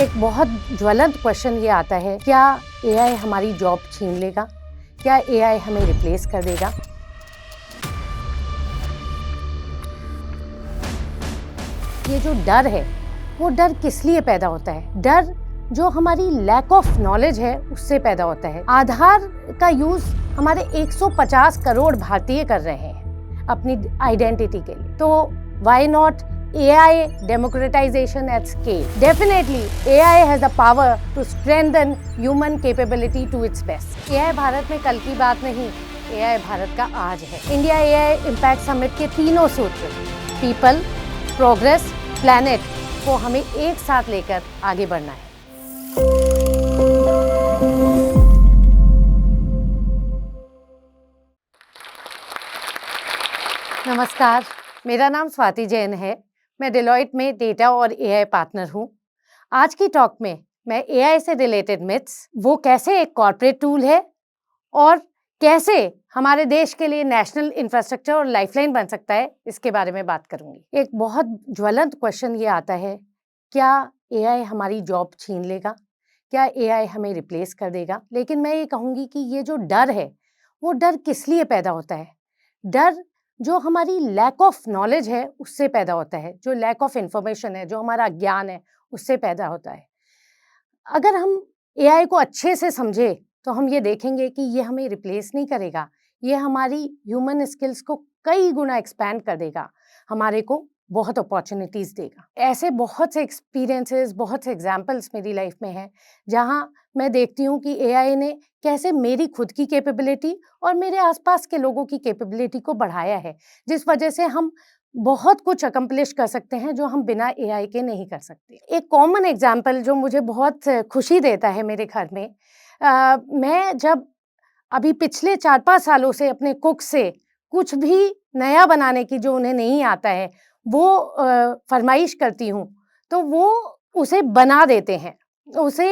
एक बहुत ज्वलंत क्वेश्चन ये आता है, क्या एआई हमारी जॉब छीन लेगा? क्या एआई हमें रिप्लेस कर देगा? ये जो डर है, वो डर किस लिए पैदा होता है? डर जो हमारी लैक ऑफ नॉलेज है उससे पैदा होता है। आधार का यूज हमारे 150 करोड़ भारतीय कर रहे हैं अपनी आइडेंटिटी के लिए। तो why not AI democratization at scale? Definitely, AI has the power to strengthen human capability to its best. AI Bharat में कल की बात नहीं, AI भारत का आज है। इंडिया AI इम्पैक्ट समिट के तीनों सूत्र पीपल, प्रोग्रेस, प्लैनेट को हमें एक साथ लेकर आगे बढ़ना है। नमस्कार, मेरा नाम स्वाति जैन है। मैं डेलॉयट में डेटा और एआई पार्टनर हूँ। आज की टॉक में मैं एआई से रिलेटेड मिथ्स, वो कैसे एक कॉर्पोरेट टूल है और कैसे हमारे देश के लिए नेशनल इंफ्रास्ट्रक्चर और लाइफलाइन बन सकता है, इसके बारे में बात करूंगी। एक बहुत ज्वलंत क्वेश्चन ये आता है, क्या एआई हमारी जॉब छीन लेगा? क्या एआई हमें रिप्लेस कर देगा? लेकिन मैं ये कहूँगी कि ये जो डर है, वो डर किस लिए पैदा होता है? डर जो हमारी लैक ऑफ नॉलेज है उससे पैदा होता है, जो लैक ऑफ इंफॉर्मेशन है, जो हमारा ज्ञान है उससे पैदा होता है। अगर हम एआई को अच्छे से समझे तो हम ये देखेंगे कि ये हमें रिप्लेस नहीं करेगा, ये हमारी ह्यूमन स्किल्स को कई गुना एक्सपैंड कर देगा, हमारे को बहुत अपॉर्चुनिटीज देगा। ऐसे बहुत से एक्सपीरियंसेस, बहुत से एग्जाम्पल्स मेरी लाइफ में हैं जहाँ मैं देखती हूँ कि एआई ने कैसे मेरी खुद की कैपेबिलिटी और मेरे आसपास के लोगों की कैपेबिलिटी को बढ़ाया है, जिस वजह से हम बहुत कुछ अकम्प्लिश कर सकते हैं जो हम बिना एआई के नहीं कर सकते। एक कॉमन एग्जाम्पल जो मुझे बहुत खुशी देता है मेरे घर में, मैं जब अभी पिछले 4-5 सालों से अपने कुक से कुछ भी नया बनाने की जो उन्हें नहीं आता है वो फरमाइश करती हूँ, तो वो उसे बना देते हैं उसे।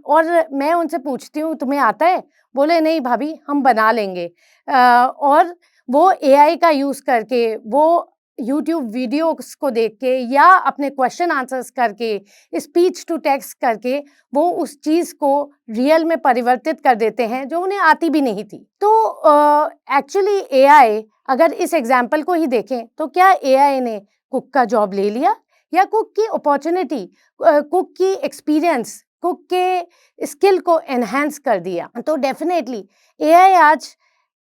और मैं उनसे पूछती हूँ तुम्हें आता है? बोले नहीं भाभी, हम बना लेंगे। और वो एआई का यूज़ करके, वो यूट्यूब वीडियोस को देख के या अपने क्वेश्चन आंसर्स करके, स्पीच टू टेक्स्ट करके वो उस चीज़ को रियल में परिवर्तित कर देते हैं जो उन्हें आती भी नहीं थी। तो एक्चुअली एआई, अगर इस एग्जाम्पल को ही देखें तो क्या एआई ने कुक का जॉब ले लिया या कुक की अपॉर्चुनिटी, कुक की एक्सपीरियंस, कुक के स्किल को एनहांस कर दिया? तो डेफिनेटली एआई आज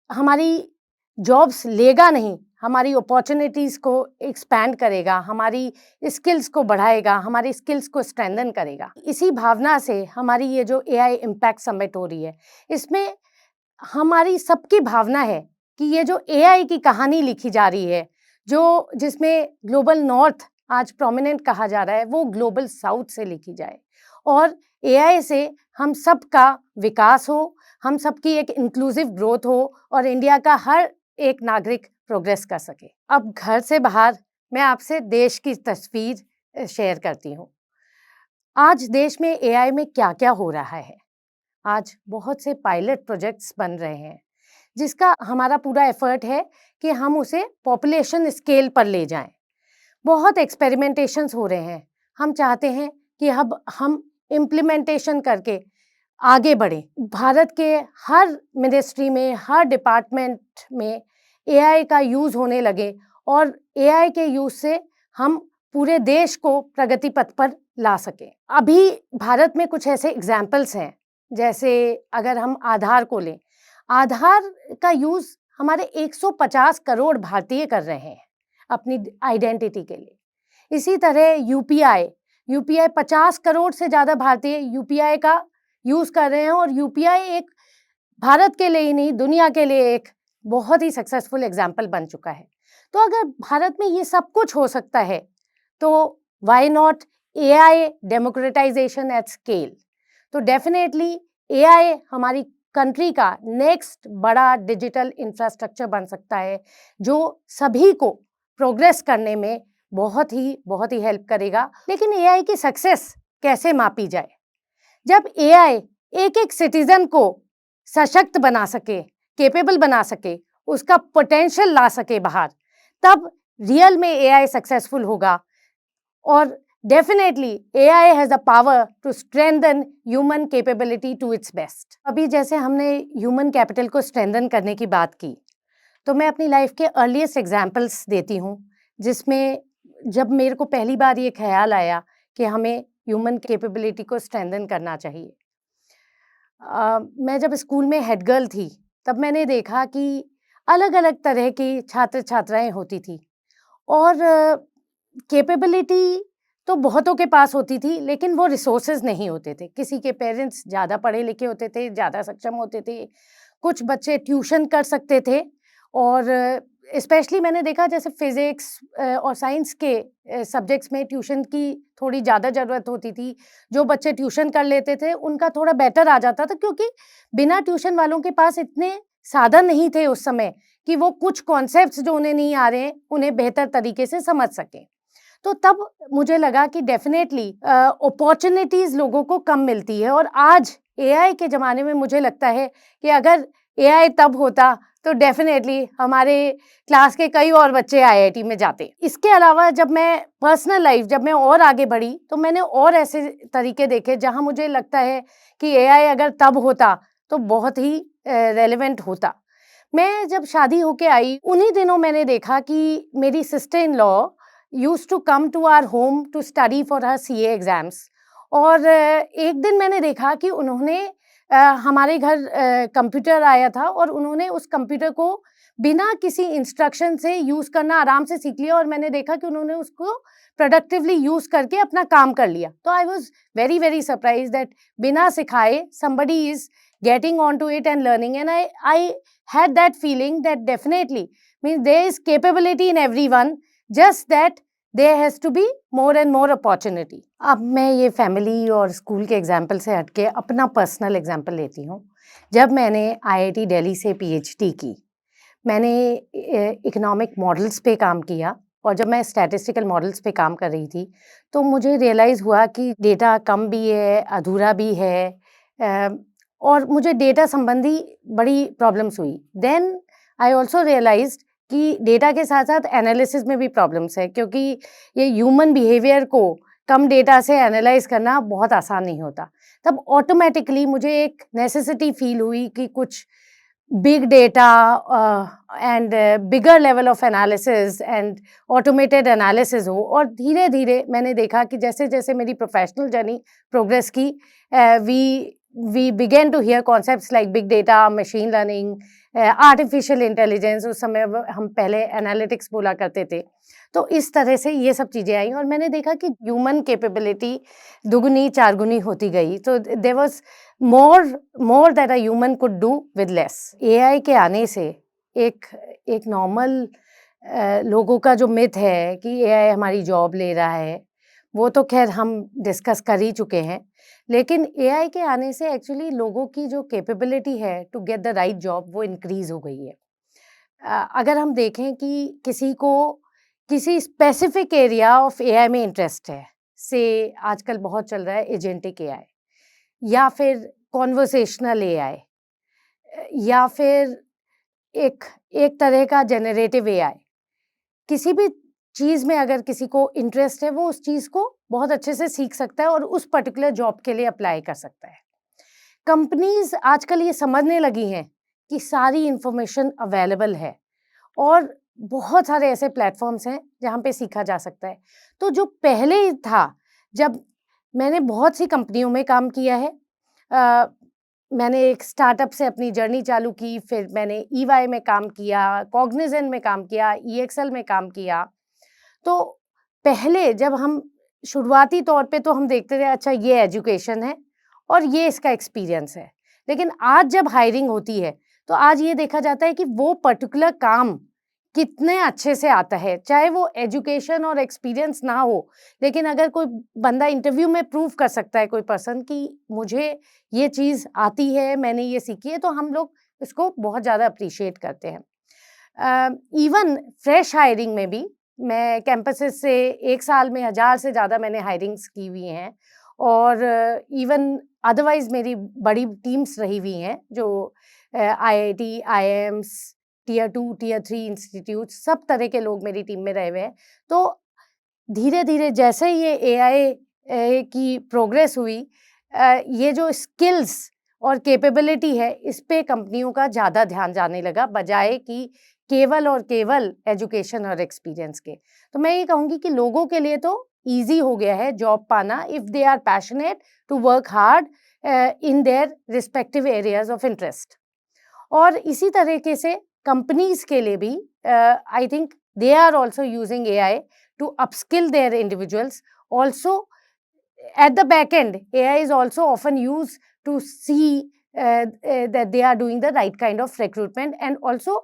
हमारी जॉब्स लेगा नहीं, हमारी अपॉर्चुनिटीज़ को एक्सपैंड करेगा, हमारी स्किल्स को बढ़ाएगा, हमारी स्किल्स को स्ट्रेंथन करेगा। इसी भावना से हमारी ये जो एआई इम्पैक्ट समिट हो रही है, इसमें हमारी सबकी भावना है कि ये जो एआई की कहानी लिखी जा रही है, जो जिसमें ग्लोबल नॉर्थ आज प्रोमिनेंट कहा जा रहा है, वो ग्लोबल साउथ से लिखी जाए और एआई से हम सबका विकास हो, हम सबकी एक इंक्लूसिव ग्रोथ हो और इंडिया का हर एक नागरिक प्रोग्रेस कर सके। अब घर से बाहर मैं आपसे देश की तस्वीर शेयर करती हूँ। आज देश में एआई में क्या-क्या हो रहा है। आज बहुत से पायलट प्रोजेक्ट्स बन रहे हैं, जिसका हमारा पूरा एफर्ट है कि हम उसे पॉपुलेशन स्केल पर ले जाएं। बहुत एक्सपेरिमेंटेशंस हो रहे हैं। हम चाहते हैं कि अब हम इम्प्लीमेंटेशन करके आगे बढ़ें। भारत के हर मिनिस्ट्री में, हर डिपार्टमेंट में एआई का यूज़ होने लगे और एआई के यूज़ से हम पूरे देश को प्रगति पथ पर ला सकें। अभी भारत में कुछ ऐसे एग्जाम्पल्स हैं, जैसे अगर हम आधार को लें, आधार का यूज़ हमारे 150 करोड़ भारतीय कर रहे हैं अपनी आइडेंटिटी के लिए। इसी तरह यूपीआई 50 करोड़ से ज़्यादा भारतीय यूपीआई का यूज़ कर रहे हैं और यूपीआई एक भारत के लिए ही नहीं, दुनिया के लिए एक बहुत ही सक्सेसफुल एग्जाम्पल बन चुका है। तो अगर भारत में ये सब कुछ हो सकता है, तो why not AI democratisation at scale? तो डेफिनेटली एआई हमारी कंट्री का नेक्स्ट बड़ा डिजिटल इंफ्रास्ट्रक्चर बन सकता है, जो सभी को प्रोग्रेस करने में बहुत ही हेल्प करेगा। लेकिन एआई की सक्सेस कैसे मापी जाए? जब एआई एक-एक सिटीजन को सशक्त बना सके, कैपेबल बना सके, उसका पोटेंशियल ला सके बाहर, तब रियल में एआई सक्सेसफुल होगा। और Definitely, AI has the power to strengthen human capability to its best. अभी जैसे हमने human capital को strengthen करने की बात की, तो मैं अपनी लाइफ के अर्लीस्ट एग्जाम्पल्स देती हूँ, जिसमें जब मेरे को पहली बार ये ख्याल आया कि हमें ह्यूमन कैपेबिलिटी को स्ट्रेंथन करना चाहिए। मैं जब स्कूल में हेड गर्ल थी, तब मैंने देखा कि अलग-अलग तरह की छात्र-छात्राएँ होती थी और कैपेबिलिटी तो बहुतों के पास होती थी, लेकिन वो रिसोर्सेज़ नहीं होते थे। किसी के पेरेंट्स ज़्यादा पढ़े-लिखे होते थे, ज़्यादा सक्षम होते थे, कुछ बच्चे ट्यूशन कर सकते थे और स्पेशली मैंने देखा जैसे फिज़िक्स और साइंस के सब्जेक्ट्स में ट्यूशन की थोड़ी ज़्यादा ज़रूरत होती थी। जो बच्चे ट्यूशन कर लेते थे, उनका थोड़ा बेटर आ जाता था क्योंकि बिना ट्यूशन वालों के पास इतने साधन नहीं थे उस समय कि वो कुछ कॉन्सेप्ट्स जो उन्हें नहीं आ रहे हैं, उन्हें बेहतर तरीके से समझ सकें। तो तब मुझे लगा कि डेफ़िनेटली अपॉर्च्युनिटीज़ लोगों को कम मिलती है और आज एआई के ज़माने में मुझे लगता है कि अगर एआई तब होता तो डेफ़िनेटली हमारे क्लास के कई और बच्चे आईआईटी में जाते। इसके अलावा जब मैं पर्सनल लाइफ़ जब मैं और आगे बढ़ी तो मैंने और ऐसे तरीके देखे जहाँ मुझे लगता है कि एआई अगर तब होता तो बहुत ही रेलेवेंट होता। मैं जब शादी होके आई, उन्हीं दिनों मैंने देखा कि मेरी sister in law used to come to our home to study for her CA exams और एक दिन मैंने देखा कि उन्होंने हमारे घर कंप्यूटर आया था और उन्होंने उस कंप्यूटर को बिना किसी इंस्ट्रक्शन से यूज़ करना आराम से सीख लिया और मैंने देखा कि उन्होंने उसको प्रोडक्टिवली यूज़ करके अपना काम कर लिया। तो I was very, very surprised that बिना सिखाए somebody is getting onto it and learning and I had that feeling that definitely means there is capability in everyone, just that there has to be more and more opportunity. अब मैं ये family और school के example से हटके अपना personal example लेती हूँ। जब मैंने आईआईटी दिल्ली से पीएचडी की, मैंने इकोनॉमिक मॉडल्स पे काम किया और जब मैं स्टैटिस्टिकल मॉडल्स पे काम कर रही थी, तो मुझे रियलाइज़ हुआ कि डेटा कम भी है, अधूरा भी है और मुझे डेटा संबंधी बड़ी प्रॉब्लम्स हुई। देन आई ऑल्सो रियलाइज़्ड कि डेटा के साथ-साथ एनालिसिस में भी प्रॉब्लम्स है क्योंकि ये ह्यूमन बिहेवियर को कम डेटा से एनालाइज़ करना बहुत आसान नहीं होता। तब ऑटोमैटिकली मुझे एक नेसेसिटी फ़ील हुई कि कुछ big data and bigger level of analysis and automated analysis हो और धीरे-धीरे मैंने देखा कि जैसे-जैसे मेरी प्रोफेशनल जर्नी प्रोग्रेस की we began to hear concepts like big data, machine learning, artificial intelligence उस समय हम पहले एनालिटिक्स बोला करते थे। तो इस तरह से ये सब चीज़ें आई और मैंने देखा कि ह्यूमन कैपेबिलिटी दुगुनी चारगुनी होती गई। तो there was more that a human could do with less. AI के आने से एक एक नॉर्मल लोगों का जो मिथ है कि एआई हमारी जॉब ले रहा है, वो तो खैर हम डिस्कस कर ही चुके हैं। लेकिन एआई के आने से एक्चुअली लोगों की जो कैपेबिलिटी है to get the right job वो इंक्रीज़ हो गई है। अगर हम देखें कि किसी को किसी स्पेसिफिक एरिया ऑफ एआई में इंटरेस्ट है, से आजकल बहुत चल रहा है एजेंटिक एआई या फिर कॉन्वर्सेशनल एआई या फिर एक एक तरह का जनरेटिव एआई। किसी भी चीज़ में अगर किसी को इंटरेस्ट है, वो उस चीज़ को बहुत अच्छे से सीख सकता है और उस पर्टिकुलर जॉब के लिए अप्लाई कर सकता है। कंपनीज़ आजकल ये समझने लगी हैं कि सारी इन्फॉर्मेशन अवेलेबल है और बहुत सारे ऐसे प्लेटफ़ॉर्म्स हैं, जहाँ पे सीखा जा सकता है। तो जो पहले था, जब मैंने बहुत सी कंपनियों में काम किया है। अ, मैंने एक स्टार्टअप से अपनी जर्नी चालू की, फिर मैंने ईवाई में काम किया, कॉग्निजेंट में काम किया, ईएक्सएल में काम किया। तो पहले जब हम शुरुआती तौर पे तो हम देखते थे अच्छा ये एजुकेशन है और ये इसका एक्सपीरियंस है। लेकिन आज जब हायरिंग होती है, तो आज ये देखा जाता है कि वो पर्टिकुलर काम कितने अच्छे से आता है, चाहे वो एजुकेशन और एक्सपीरियंस ना हो, लेकिन अगर कोई बंदा इंटरव्यू में प्रूव कर सकता है कोई पर्सन कि मुझे ये चीज़ आती है, मैंने ये सीखी है, तो हम लोग इसको बहुत ज़्यादा अप्रिशिएट करते हैं। इवन फ्रेश हायरिंग में भी मैं कैंपसेस से 1 साल में 1000 से ज़्यादा मैंने हायरिंग्स की हुई हैं और इवन अदरवाइज़ मेरी बड़ी टीम्स रही हुई हैं जो IIT, IIMs, tier 2, tier 3 institute सब तरह के लोग मेरी टीम में रहे हुए हैं। तो धीरे धीरे जैसे ये एआई की प्रोग्रेस हुई, ये जो स्किल्स और कैपेबिलिटी है इस पे कंपनियों का ज़्यादा ध्यान जाने लगा, बजाय कि केवल और केवल एजुकेशन और एक्सपीरियंस के। तो मैं ये कहूँगी कि लोगों के लिए तो ईजी हो गया है जॉब पाना if they are passionate to work hard in their respective areas of interest. और इसी तरीके से कंपनीज के लिए भी I think they are also using AI to upskill their individuals. Also, at the back end, AI is also often used to see that they are doing the right kind of recruitment, and also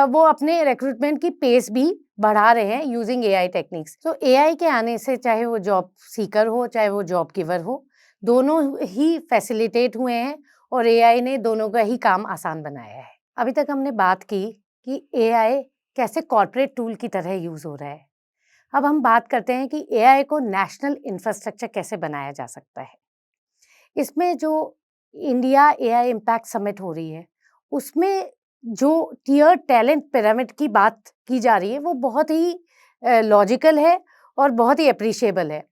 वो अपने recruitment की pace भी बढ़ा रहे हैं using AI techniques. So AI के आने से चाहे वो job seeker हो चाहे वो job giver हो, दोनों ही facilitate हुए हैं और AI ने दोनों का ही काम आसान बनाया है। अभी तक हमने बात की कि AI कैसे corporate tool की तरह यूज हो रहा है। अब हम बात करते हैं कि एआई को नेशनल इंफ्रास्ट्रक्चर कैसे बनाया जा सकता है। इसमें जो इंडिया एआई इम्पैक्ट समिट हो रही है, उसमें जो टियर टैलेंट पिरामिड की बात की जा रही है वो बहुत ही लॉजिकल है और बहुत ही अप्रिशिएबल है।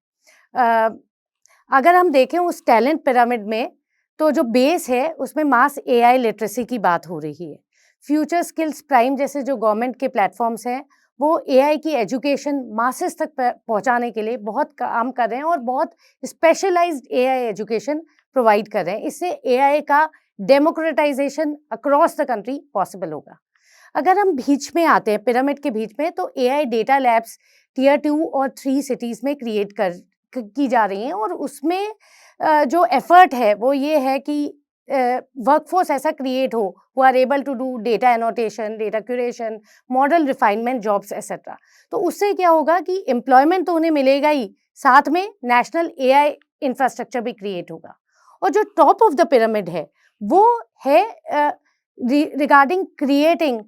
अगर हम देखें उस टैलेंट पिरामिड में, तो जो बेस है उसमें मास एआई लिटरेसी की बात हो रही है। फ्यूचर स्किल्स प्राइम जैसे जो गवर्नमेंट के प्लेटफॉर्म्स हैं वो एआई की एजुकेशन मासेस तक पहुंचाने के लिए बहुत काम कर रहे हैं और बहुत स्पेशलाइज्ड एआई एजुकेशन प्रोवाइड कर रहे हैं। इससे एआई का democratisation across the country possible होगा। अगर हम बीच में आते हैं, पिरामिड के बीच में, तो एआई डेटा लैब्स टियर 2 और 3 सिटीज़ में क्रिएट की जा रही हैं और उसमें जो एफर्ट है वो ये है कि वर्कफोर्स ऐसा क्रिएट हो who are able to do data annotation, data curation, model refinement jobs etc. तो उससे क्या होगा कि एम्प्लॉयमेंट तो उन्हें मिलेगा ही, साथ में नेशनल एआई इंफ्रास्ट्रक्चर भी क्रिएट होगा। और जो टॉप ऑफ द पिरामिड है वो है regarding creating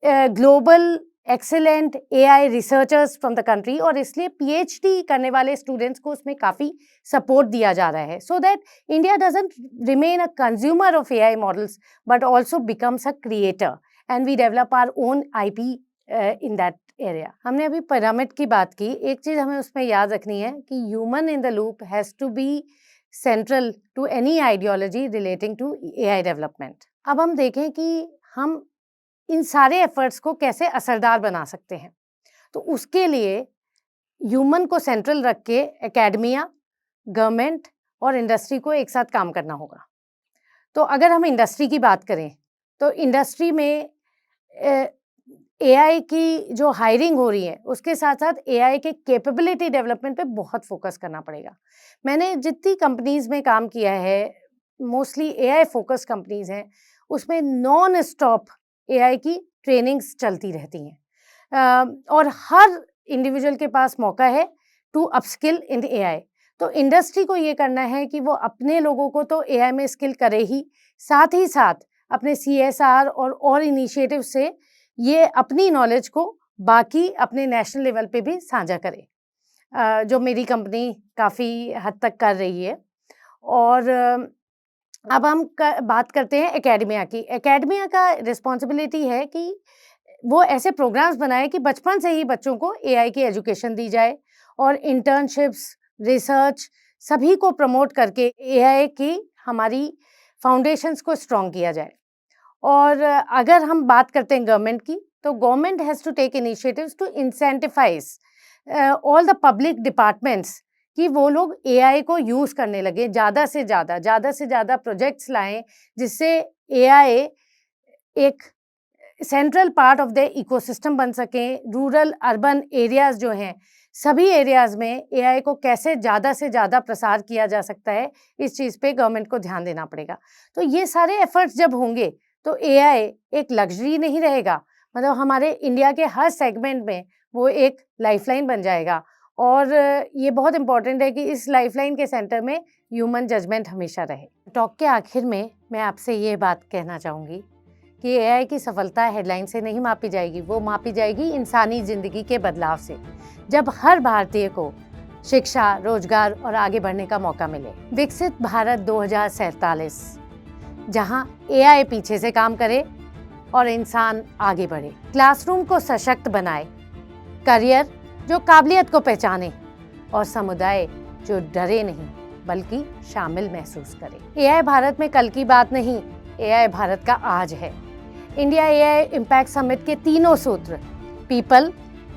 global excellent AI researchers from the country, और इसलिए पीएचडी करने वाले स्टूडेंट्स को उसमें काफ़ी सपोर्ट दिया जा रहा है so that India doesn't remain a consumer of AI models but also becomes a creator and we develop our own IP in that area. हमने अभी पिरामिड की बात की, एक चीज़ हमें उसमें याद रखनी है कि human in the loop has to be central to any ideology relating to AI development. अब हम देखें कि हम इन सारे एफर्ट्स को कैसे असरदार बना सकते हैं। तो उसके लिए ह्यूमन को सेंट्रल रख के एकेडमिया, गवर्नमेंट और इंडस्ट्री को एक साथ काम करना होगा। तो अगर हम इंडस्ट्री की बात करें तो इंडस्ट्री में एआई की जो हायरिंग हो रही है उसके साथ साथ एआई के कैपेबिलिटी डेवलपमेंट पे बहुत फोकस करना पड़ेगा। मैंने जितनी कंपनीज में काम किया है, मोस्टली एआई फोकस कंपनीज हैं, उसमें नॉन स्टॉप एआई की ट्रेनिंग्स चलती रहती हैं और हर इंडिविजुअल के पास मौका है टू अपस्किल इन एआई। तो इंडस्ट्री को ये करना है कि वो लोगों को तो एआई में स्किल करे ही साथ अपने सीएसआर और इनिशिएटिव से ये अपनी नॉलेज को बाकी अपने नेशनल लेवल पे भी साझा करे, जो मेरी कंपनी काफ़ी हद तक कर रही है। और अब हम बात करते हैं एकेडमिया की। एकेडमिया का रिस्पॉन्सिबिलिटी है कि वो ऐसे प्रोग्राम्स बनाए कि बचपन से ही बच्चों को एआई की एजुकेशन दी जाए और इंटर्नशिप्स, रिसर्च सभी को प्रमोट करके एआई की हमारी फाउंडेशंस को स्ट्रॉन्ग किया जाए। और अगर हम बात करते हैं गवर्नमेंट की, तो government has to take initiatives to incentivize all the public departments कि वो लोग एआई को यूज़ करने लगे, ज़्यादा से ज़्यादा प्रोजेक्ट्स लाएं जिससे एआई एक central part of the ecosystem बन सकें। रूरल अर्बन एरियाज़ जो हैं, सभी एरियाज़ में एआई को कैसे ज़्यादा से ज़्यादा प्रसार किया जा सकता है, इस चीज़ पे गवर्नमेंट को ध्यान देना पड़ेगा। तो ये सारे एफर्ट्स जब होंगे तो एआई एक लग्जरी नहीं रहेगा, मतलब हमारे इंडिया के हर सेगमेंट में वो एक लाइफलाइन बन जाएगा। और ये बहुत इम्पॉर्टेंट है कि इस लाइफलाइन के सेंटर में ह्यूमन जजमेंट हमेशा रहे। टॉक के आखिर में मैं आपसे ये बात कहना चाहूँगी कि एआई की सफलता हेडलाइन से नहीं मापी जाएगी, वो मापी जाएगी इंसानी ज़िंदगी के बदलाव से, जब हर भारतीय को शिक्षा, रोजगार और आगे बढ़ने का मौका मिले। विकसित भारत 2047, जहाँ एआई पीछे से काम करे और इंसान आगे बढ़े, क्लासरूम को सशक्त बनाए, करियर जो काबिलियत को पहचाने और समुदाय जो डरे नहीं बल्कि शामिल महसूस करे। एआई भारत में कल की बात नहीं, एआई भारत का आज है। इंडिया एआई इम्पैक्ट समिट के तीनों सूत्र पीपल,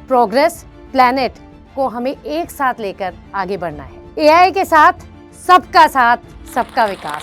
प्रोग्रेस, प्लैनेट को हमें एक साथ लेकर आगे बढ़ना है। एआई के साथ, सबका विकास।